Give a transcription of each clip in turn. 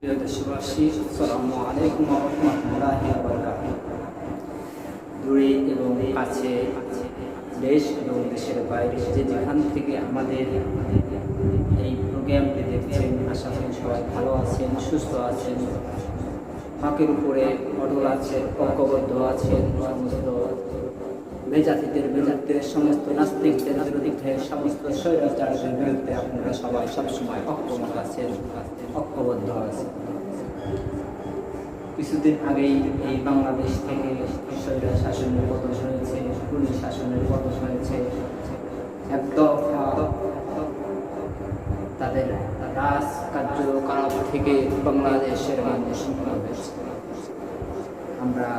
প্রিয় দেশবাসী, আসসালামু আলাইকুম ওয়া রাহমাতুল্লাহি ওয়া বারাকাতুহু। দূরে এবং কাছে, দেশ এবং দেশের বাইরে যে যেখান থেকে আমাদের এই প্রোগ্রামটি দেখছেন, আশা করি সবাই ভালো আছেন, সুস্থ আছেন, হকের উপরে অটল আছেন, ঐক্যবদ্ধ আছেন। সমস্ত মেজাতিদের বিরুদ্ধে, সমস্ত নাস্তিকদের বিরুদ্ধে, সমস্ত স্বৈরাচারদের বিরুদ্ধে আপনারা সবাই সবসময় ঐক্যমত আছেন, ঐক্যবদ্ধ আছেন। কিছুদিন আগেই এই বাংলাদেশ থেকে স্বৈরা শাসনের পতন হয়েছে, পুলিশ শাসনের পতন হয়েছে। একদফা তাদের রাজ কার্যকলাপ থেকে বাংলাদেশের মানুষ মুক্ত হয়েছে। আমরা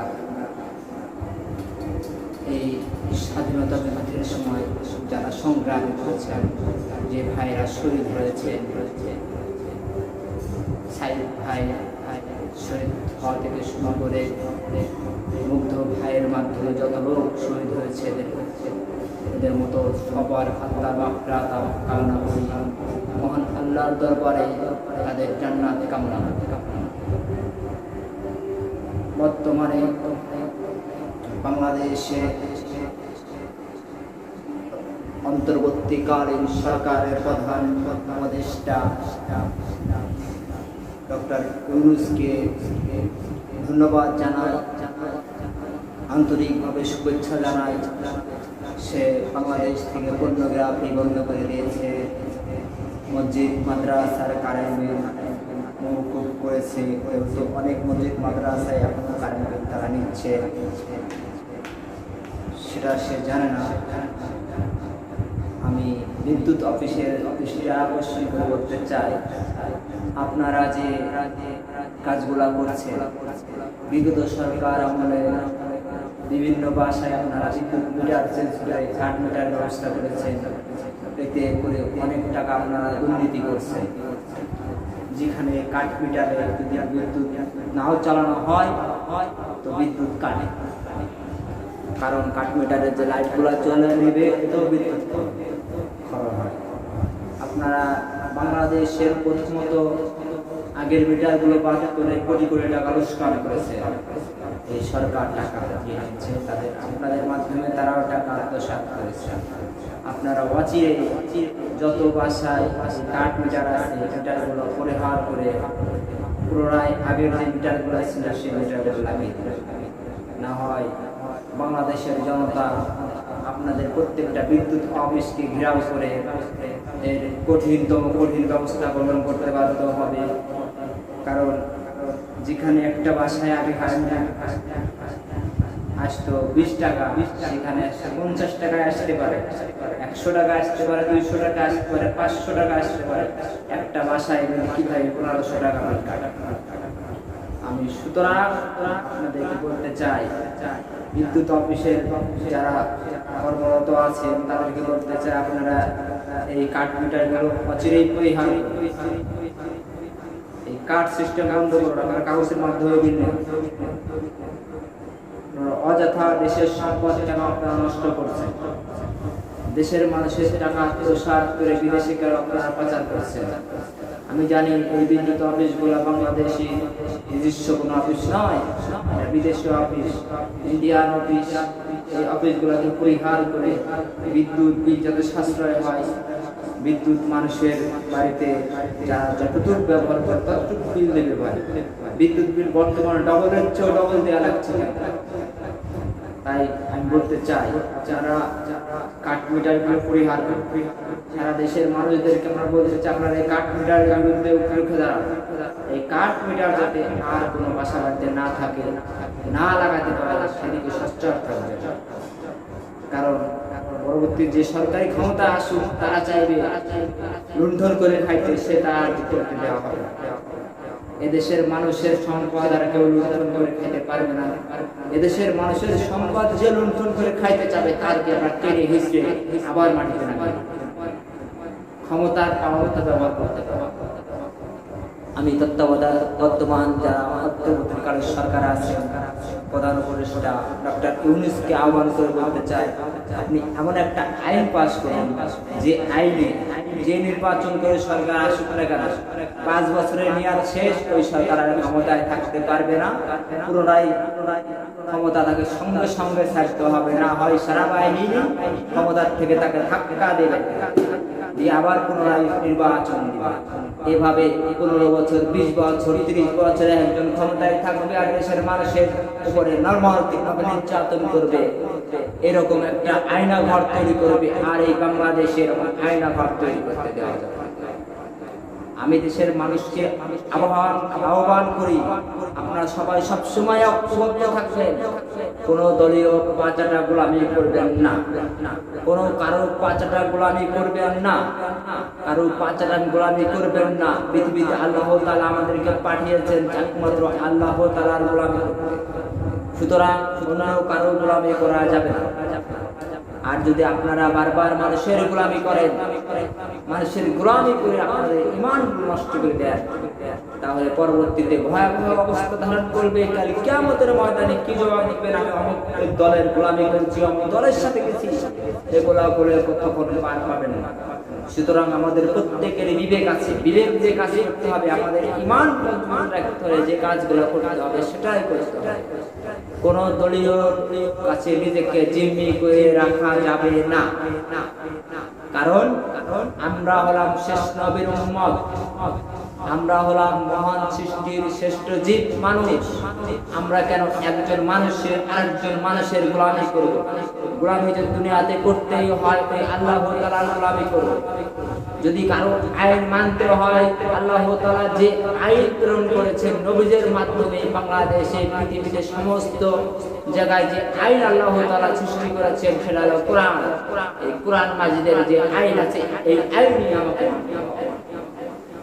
এই স্বাধীনতা যুদ্ধের সময় যারা সংগ্রাম করেছেন, যে ভাইরা শহীদ হয়েছে, সাইদ ভাই শহীদ হওয়া থেকে শুরু করে মুগ্ধ ভাইয়ের মাধ্যমে যত লোক শহীদ হয়েছে, এদের মতো সবার আল্লাহর মাগফিরাত কামনা করি। মহান আল্লাহর দরবারে তাদের জান্নাত কামনা। বর্তমানে বাংলাদেশে অন্তর্বর্তীকালীন সরকারের প্রধান উপদেষ্টা ডক্টর ইউনূসকে ধন্যবাদ জানাই, আন্তরিকভাবে শুভেচ্ছা জানাই। সে বাংলাদেশ থেকে পর্নোগ্রাফি বন্ধ করে দিয়েছে, মসজিদ মাদ্রাসার কারেন্ট মওকুফ করেছে। তো অনেক মসজিদ মাদ্রাসায় এখন কারেন্ট তারা নিচ্ছে, সেটা সে জানে না। আমি বিদ্যুৎ অফিসে আকর্ষণ করে বলতে চাই, আপনারা যে কাজগুলা করছেন, বিগত সরকার আমলে বিভিন্ন বাসায় আপনারা বিদ্যুৎ মিটার চেঞ্জ করে কাঠ মিটার ব্যবস্থা করেছেন। এতে করে অনেক টাকা আপনারা দুর্নীতি করছেন। যেখানে কাঠ মিটারে যদি বিদ্যুৎ নাও চালানো হয় তো বিদ্যুৎ কাটে, কারণ কাঠ মিটারের যে লাইটগুলো চলে নেবে এতেও বিদ্যুৎ খরচ হয়। আপনারা বাংলাদেশের প্রথমত আগের মিটারগুলো বাদ করে কোটি কোটি টাকা লোকসান করেছে। এই সরকার টাকা দিয়ে নিচ্ছে তাদের, আপনাদের মাধ্যমে তারাও টাকা আত্মসাৎ করেছে। আপনারা অচিরে যত বাসায় কাঠ মিটার আছে মিটারগুলো পরিহার করে পুনরায় আগের যে মিটারগুলো ছিল সেই মিটারগুলো লাগিয়ে দেবে। না হয় বাংলাদেশের জনতা আপনাদের প্রত্যেকটা বিদ্যুৎ অফিসকে ঘেরাও করে এর কঠিন ব্যবস্থা গ্রহণ করতে বাধ্য হবে। কারণ যেখানে একটা বাসায় আগে কারেন্ট আসতো 20 টাকা, সেখানে 50 টাকায় আসতে পারে, 100 টাকা আসতে পারে, 200 টাকা আসতে পারে, 500 টাকা আসতে পারে। একটা বাসায় কিভাবে 1500 টাকা কাটে? আমি সুতরাং আপনাদেরকে বলতে চাই, বিদ্যুৎ অফিসের যারা কর্মরত আছেন তাদেরকে বলতে চাই, আপনারা এই কাঠ মিটারগুলো অচিরেই পরিহার করুন। এই কাঠ সিস্টেম বন্ধ করুন, আপনারা কাগজের মাধ্যমে বিনিয়োগ। অযথা দেশের সম্পদ কেন আপনারা নষ্ট করছেন? দেশের মানুষের টাকা আত্মসাৎ করে বিদেশে কেন আপনারা পাচার করছেন? আমি জানি এই বিদ্যুৎ অফিসগুলো বাংলাদেশি নিজস্ব কোনো অফিস নয়, এটা বিদেশি অফিস, ইন্ডিয়ান অফিস। এই অফিসগুলোকে পরিহার করে বিদ্যুৎ বিল যাতে সাশ্রয় হয়, বিদ্যুৎ মানুষের বাড়িতে যারা যতটুকু ব্যবহার করে ততটুকু বিল দেবে পারে। বিদ্যুৎ বিল বর্তমানে ডবলের চেয়েও ডবল দেওয়া লাগছে। তাই আমি বলতে চাই, যারা কাঠ মিটারগুলো পরিহার করবে, সারা দেশের মানুষদেরকে আমরা বলতে চাই, আপনারা এই কাঠ মিটারের বিরুদ্ধে রুখে দাঁড়ান। এই কাঠ মিটার যাতে আর কোনো বাসা বাড়িতে না থাকে, না লাগাতে পারে, সেদিকে সোচ্চার থাকবে। কারণ পরবর্তী যে সরকারি ক্ষমতা আসুক, তারা চাইবে লুণ্ঠন করে খাইতে, সেটা আর করতে দেওয়া হবে না। এদেশের মানুষের সম্পদ আর কেউ লুণ্ঠন করে খাইতে পারবে না। এদেশের মানুষের সম্পদ যে লুণ্ঠন করে খাইতে চাবে, তারকে আমরা টেনে হিসড়ে আবার মাটিতে নামাবো। ক্ষমতার পাওয়ারটা ব্যবহার করতে পারবো। আমি বর্তমান যারা অন্তর্বর্তীকালীন সরকার আছে, প্রধান উপদেষ্টা ডক্টর ইউনূসকে আহ্বান করে বলতে চাই, আপনি এমন একটা আইন পাস করুন যে আইনে যে নির্বাচন করে সরকার আসুক না কেন, 5 বছরের মেয়াদ শেষ, ওই সরকার আর ক্ষমতায় থাকতে পারবে না। পুনরায় ক্ষমতা তাকে সঙ্গে সঙ্গে ছাড়তে হবে, না হয় সারা বাহিনী ক্ষমতার থেকে তাকে ধাক্কা দেবে, দিয়ে আবার পুনরায় নির্বাচন দিবে। এভাবে 15 বছর, 20 বছর, 30 বছর একজন ক্ষমতায় থাকবে আর দেশের মানুষের উপরে নরমান্তিকভাবে নির্যাতন করবে। এরকম একটা আয়না ঘর তৈরি করবে, আর এই বাংলাদেশের আয়না ঘর তৈরি করতে দেওয়া যাবে। আমি দেশের মানুষকে আহ্বান করি, আপনারা সবাই সবসময় ঐক্যবদ্ধ থাকবেন। কোন দলীয় পাঁচাটা গোলামি করবেন না, কোন কারো পাঁচাটা গোলামি করবেন না, কারো পাঁচাটা গোলামি করবেন না। পৃথিবীতে আল্লাহ তাআলা আমাদেরকে পাঠিয়েছেন একমাত্র আল্লাহ তাআলার গোলামি করতে, সুতরাং অন্য কারো গোলামি করা যাবে না। আর যদি আপনারা বারবার মানুষের গোলামি করেন, মানুষের গোলামি করে আপনাদের ঈমান নষ্ট করে দেন, তাহলে পরবর্তীতে ভয়াবহ অবস্থা ধারণ করবে। কাল কিয়ামতের ময়দানে কি জবাব দিবেন? আমি অমুক দলের গোলামি করছি, অমুক দলের সাথে গেছি, এগুলা বলে কখন পার পাবেন না। সুতরাং আমাদের প্রত্যেকের বিবেক আছে, বিবেক যে কাজ করতে হবে, আমাদের ঈমান রাখতে হবে, যে কাজগুলো করতে হবে সেটাই করতে হবে। কোন দলীয় কাছে নিজেকে জিম্মি করে রাখা যাবে না, কারণ আমরা হলাম শেষ নবীর উম্মত, আমরা হলাম মহান সৃষ্টির শ্রেষ্ঠ জীব মানুষ। আমরা কেন একজন মানুষের আরেকজন মানুষের গোলামি করব? গোলামি যে দুনিয়াতে করতেই হয়, আল্লাহ তাআলার গোলামি করব। যদি কারো আইন মানতে হয়, আল্লাহ তাআলা যে আইন প্রেরণ করেছেন নবীদের মাধ্যমে বাংলাদেশে, পৃথিবীতে সমস্ত জায়গায় যে আইন আল্লাহ তাআলা সৃষ্টি করেছেন সেটা হলো কোরআন। এই কোরআন মাজিদের যে আইন আছে, এই আইনই আমাকে মানতে হবে।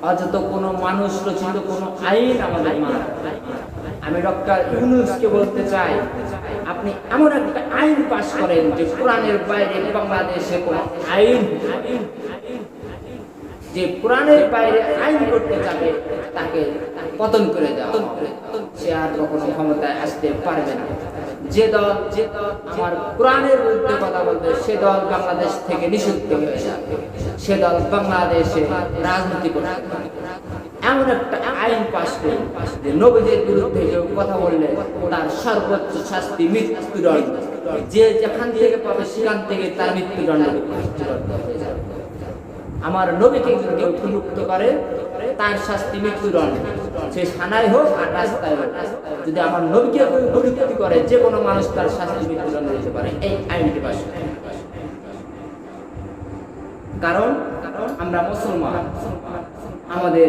অযথা কোনো মানুষ রচিত কোনো আইন আমাদের মানতে হবে। আমি ডক্টর ইউনূসকে বলতে চাই, আপনি এমন একটা আইন পাস করেন যে কোরআনের বাইরে বাংলাদেশে কোনো আইন, যে কোরআনের বাইরে আইন করতে যাবে তাকে পতন করে দেওয়া হবে, সে আর কখনো ক্ষমতায় আসতে পারবে না। যে দল আমার কোরআনের বিরুদ্ধে কথা বলবে, সে দল বাংলাদেশ থেকে নিষিদ্ধ হয়ে যাবে, সে দল বাংলাদেশে রাজনীতি করবে। এমন একটা আইন পাস করে যে নবীদের বিরুদ্ধে কেউ কথা বললে তার সর্বোচ্চ শাস্তি মৃত্যুদণ্ড, যে যেখান থেকে পাবে সেখান থেকে তার মৃত্যুদণ্ড হয়ে যাবে। আমার নবীকে যদি কেউ কলুপ্ত করে তার শাস্তি মৃত্যুদণ্ড, সে থানায় হোক আর রাস্তায় হোক। যদি আমার নবীকে কেউ কলুপ্ত করে, যে কোনো মানুষ তার শাস্তি মৃত্যুদণ্ড দিতে পারে। এই আইনটি পাস, কারণ আমরা মুসলমান, আমাদের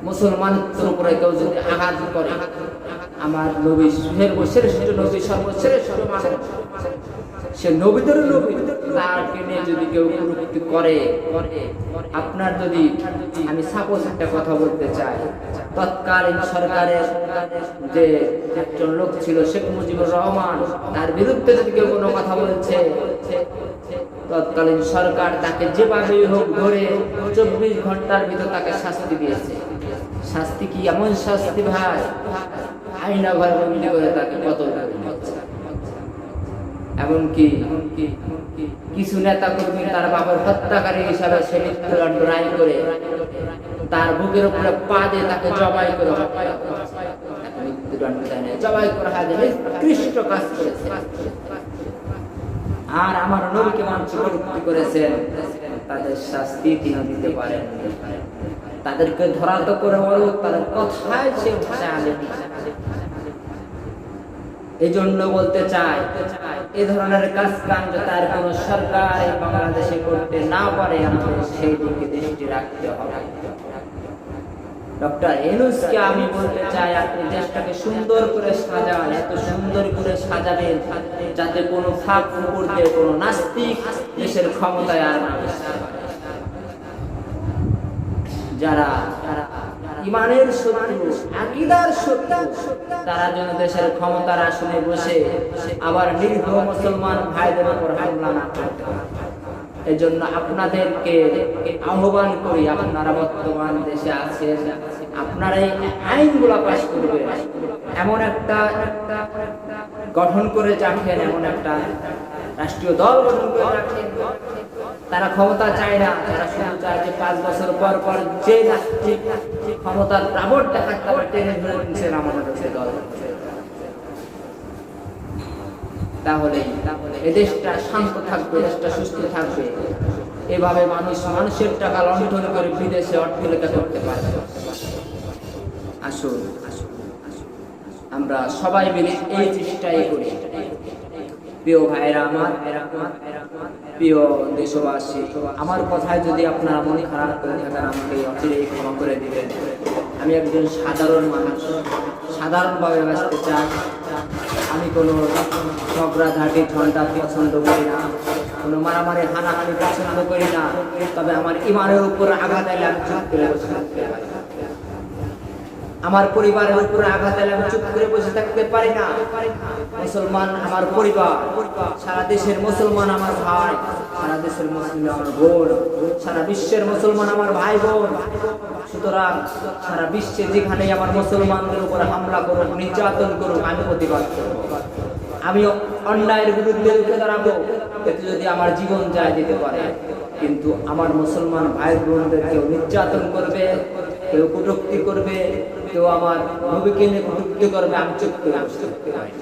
মুসলমানদের উপরে কেউ যদি আঘাত করে, আমার নবী সর্বশ্রেষ্ঠ নবী, সর্বশ্রেষ্ঠ মানুষ, সে নবীদের নবী, তাকে নিয়ে যদি কেউ কটূক্তি করে, আপনার যদি, আমি সাপোজ একটা কথা বলতে চাই, তৎকালীন সরকারের যে একজন লোক ছিল শেখ মুজিবুর রহমান, তার বিরুদ্ধে যদি কেউ কোনো কথা বলছে, তৎকালীন সরকার তাকে যেভাবেই হোক ধরে 24 ঘন্টার ভিতর তাকে শাস্তি দিয়েছে। শাস্তি কি এমন শাস্তি ভাই, আয়না ঘরে বন্দি করে তাকে কতল করে দিয়েছে। এমনকি কিছু নেতা কর্মী তার বাবার হত্যাকারী হিসাবে সে মৃত্যুদণ্ড রায় করে তার বুকের উপরে পা দিয়ে তাকে জবাই করে মৃত্যুদণ্ড দেয়, জবাই করা হয়, নিকৃষ্ট কাজ করেছে। আর আমার নবীকে মানুষ কটূক্তি করেছেন, তাদের শাস্তি তিনি দিতে পারেন। তাদেরকে ধরা তো করে বলুক, তাদের কথায় সে ভাষা আগে। এই জন্য বলতে চাই, এ ধরনের কাজ কাণ্ড তার কোন সরকার বাংলাদেশে করতে না পারে, আমাদের সেই দিকে দৃষ্টি রাখতে হবে। ডক্টর ইউনূসকে আমি বলতে চাই, আপনি দেশটাকে সুন্দর করে সাজান, এত সুন্দর করে সাজাবেন যাতে কোনো ফাঁক ফুকুর দিয়ে কোনো নাস্তিক দেশের ক্ষমতায় আর না আসতে পারে। যারা ইমানের শত্রু, আকীদার শত্রু, তারা যেন দেশের ক্ষমতার আসনে বসে আবার নিরীহ মুসলমান ভাইদের উপর হামলা না করতে পারে। এজন্য আপনাদেরকে আহ্বান করি, আপনারা বর্তমান দেশে আছেন, আপনারা এই আইনগুলো পাস করবেন, এমন একটা গঠন করে রাখেন, এমন একটা রাষ্ট্রীয় দল গঠন করে রাখেন তারা ক্ষমতা চায় না, তারা শুধু চায় যে 5 বছর পর পর যে ক্ষমতার প্রাবর দেখাতে হবে টেনে ধরে নিচ্ছেন আমাদের কাছে দল। তাহলে এই দেশটা শান্ত থাকবে, দেশটা সুস্থ থাকবে। এভাবে মানুষের টাকা লণ্ঠন করে বিদেশে অর্থলেখা করতে পারে। আসুন আমরা সবাই মিলে এই চেষ্টাই করি। প্রিয় ভাইরা আমার, প্রিয় দেশবাসী, আমার কথায় যদি আপনারা মন খারাপ করে থাকেন আমাকে অচিরেই ক্ষমা করে দিবেন। আমি একজন সাধারণ মানুষ, সাধারণভাবে বাঁচতে চাই। আমি কোনো ঝগড়াঝাটি ঝঞ্ঝাট পছন্দ করি না, কোনো মারামারি হানাহানি পছন্দ করি না। তবে আমার ইমানের উপর আঘাত এলে আমি চুপ করে বসে থাকতে পারি, আমার পরিবারের উপর আঘাত এলে আমি চুপ করে বসে থাকতে পারি না। মুসলমান আমার পরিবার, সারা দেশের মুসলমান আমার ভাই, সারা দেশের মুসলমান আমার বোন, সারা বিশ্বের মুসলমান আমার ভাই বোন। সুতরাং সারা বিশ্বে যেখানে আমার মুসলমানদের উপর হামলা করুক, নির্যাতন করুক, আমি প্রতিবাদ করব। আমি অন্যায়ের বিরুদ্ধে রুখে দাঁড়াবো, এতে যদি আমার জীবন যায় দিতে পারে। কিন্তু আমার মুসলমান ভাই বোনদের কেউ নির্যাতন করবে, কেউ কটূক্তি করবে, কেউ আমার নবীকে নিয়ে কটূক্তি করবে, আমি চুপ করে বসে থাকতে পারি।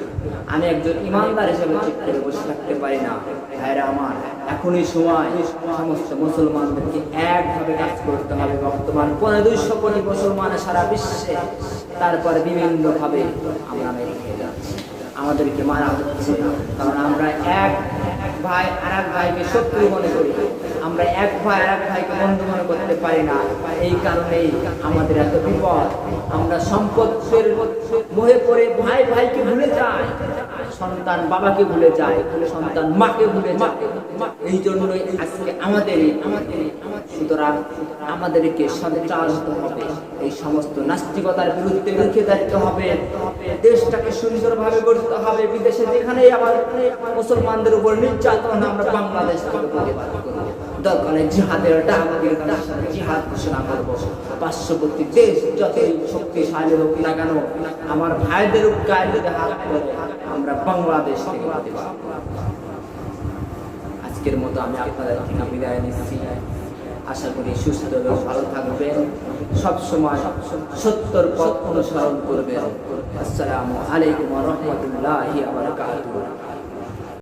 আমি একজন ইমানদার হিসেবে চুপ করে বসে থাকতে পারি না। ভাইরা আমার, এখনই সময় সমস্ত মুসলমানদেরকে একভাবে কাজ করতে হবে। বর্তমান 250 কোটি মুসলমান সারা বিশ্বে, তারপরে বিভিন্নভাবে আমরা মেরে খেয়ে যাচ্ছি, আমাদেরকে মারা হচ্ছে। কারণ আমরা এক ভাই আর এক ভাইকে শত্রু মনে করি, আমরা এক ভাই আর এক ভাইকে বন্ধু মনে করতে পারি না। এই কারণেই আমাদের এত বিপদ। আমরা সম্পদের মোহে পড়ে ভাই ভাইকে ভুলে যায়, সন্তান বাবাকে ভুলে যায়, সন্তান মাকে ভুলে যায়। এই জন্যই আজকে আমাদের সুতরাং আমাদেরকে সঞ্চার হতে হবে, এই সমস্ত নাস্তিকতার বিরুদ্ধে রুখে দাঁড়াতে হবে, দেশটাকে সুন্দরভাবে গড়তে হবে। বিদেশে যেখানেই আবার মুসলমানদের উপর নির্যাতন, আমরা বাংলাদেশ থেকে প্রতিবাদ করব। দরকারে জিহাদের ডাক দিয়ে জিহাদ ঘোষণা করব। পার্শ্ববর্তী দেশ যতই শক্তিশালী হোক না কেন, আমার ভাইদের গায়ে যদি হাত পড়ে, আমরা বাংলাদেশ থেকে প্রতিবাদ করব। আজকের মতো আমি আপনাদের থেকে বিদায় নিচ্ছি। আশা করি সুস্থ এবং ভালো থাকবেন, সবসময় সত্যর পথ অনুসরণ করবেন। আসসালামু আলাইকুম ওয়া রাহমাতুল্লাহি ওয়া বারাকাতুহু।